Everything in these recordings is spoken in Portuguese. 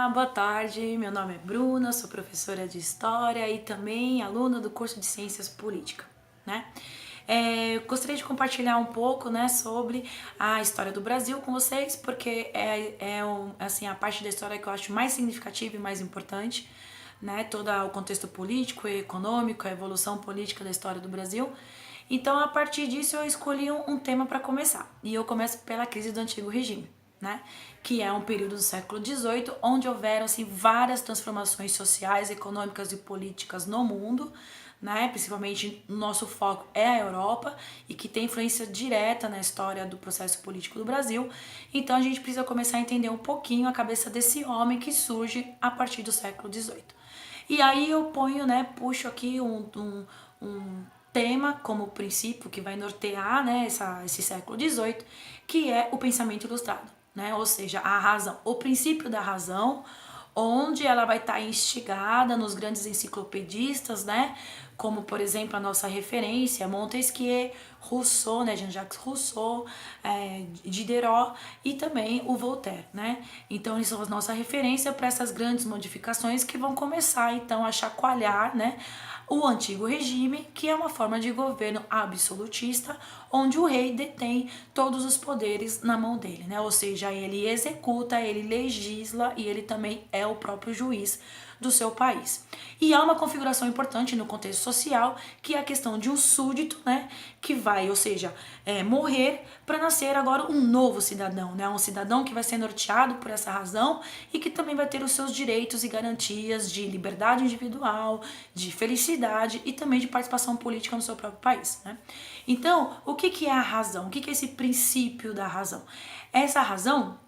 Olá, boa tarde. Meu nome é Bruna, sou professora de História e também aluna do curso de Ciências Políticas, né? Eu gostaria de compartilhar um pouco, né, sobre a história do Brasil com vocês, porque assim, a parte da história que eu acho mais significativa e mais importante, né? Todo o contexto político e econômico, a evolução política da história do Brasil. Então, a partir disso, eu escolhi um tema para começar. E eu começo pela crise do Antigo Regime, né? Que é um período do século XVIII, onde houveram assim, várias transformações sociais, econômicas e políticas no mundo, né? Principalmente o nosso foco é a Europa e que tem influência direta na história do processo político do Brasil. Então a gente precisa começar a entender um pouquinho a cabeça desse homem que surge a partir do século XVIII. E aí eu ponho, né, puxo aqui um tema como princípio que vai nortear, né, esse século XVIII, que é o pensamento ilustrado, né? Ou seja, a razão, o princípio da razão, onde ela vai estar instigada nos grandes enciclopedistas, né? Como, por exemplo, a nossa referência, Montesquieu, Rousseau, né? Jean-Jacques Rousseau, Diderot e também o Voltaire, né? Então, eles são a nossa referência para essas grandes modificações que vão começar, então, a chacoalhar, né? O antigo regime, que é uma forma de governo absolutista, onde o rei detém todos os poderes na mão dele, né? Ou seja, ele executa, ele legisla e ele também é o próprio juiz do seu país. E há uma configuração importante no contexto social, que é a questão de um súdito, né, que vai, ou seja, morrer para nascer agora um novo cidadão, né, um cidadão que vai ser norteado por essa razão e que também vai ter os seus direitos e garantias de liberdade individual, de felicidade e também de participação política no seu próprio país, né. Então, o que é a razão? O que é esse princípio da razão? Essa razão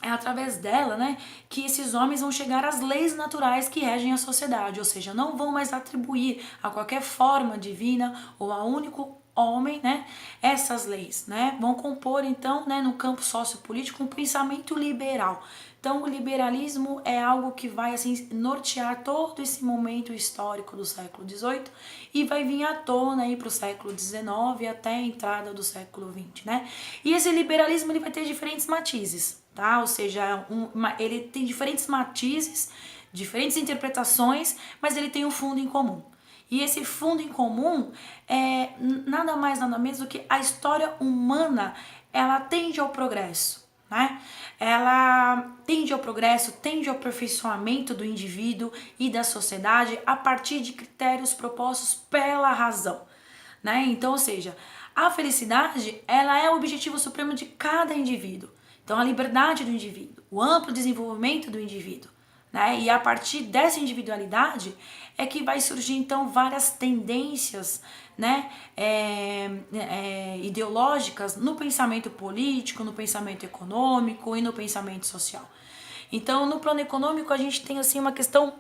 é através dela, né, que esses homens vão chegar às leis naturais que regem a sociedade, ou seja, não vão mais atribuir a qualquer forma divina ou a único homem, né, essas leis, né, vão compor então, né, no campo sociopolítico um pensamento liberal. Então, o liberalismo é algo que vai assim nortear todo esse momento histórico do século XVIII e vai vir à tona aí para o século XIX até a entrada do século XX, né? E esse liberalismo ele vai ter diferentes matizes, tá? Ou seja, ele tem diferentes matizes, diferentes interpretações, mas ele tem um fundo em comum. E esse fundo em comum é nada mais nada menos do que a história humana, ela tende ao progresso, né? Ela tende ao progresso, tende ao aperfeiçoamento do indivíduo e da sociedade a partir de critérios propostos pela razão, né? Então, ou seja, a felicidade, ela é o objetivo supremo de cada indivíduo. Então, a liberdade do indivíduo, o amplo desenvolvimento do indivíduo, né? E a partir dessa individualidade é que vai surgir então várias tendências, né, ideológicas no pensamento político, no pensamento econômico e no pensamento social. Então, no plano econômico, a gente tem assim uma questão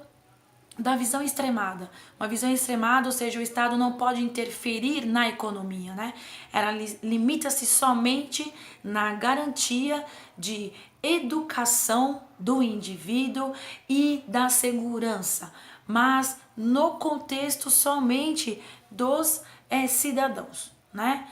da visão extremada. Uma visão extremada, ou seja, o Estado não pode interferir na economia, né? Ela limita-se somente na garantia de educação do indivíduo e da segurança, mas no contexto somente dos cidadãos, né?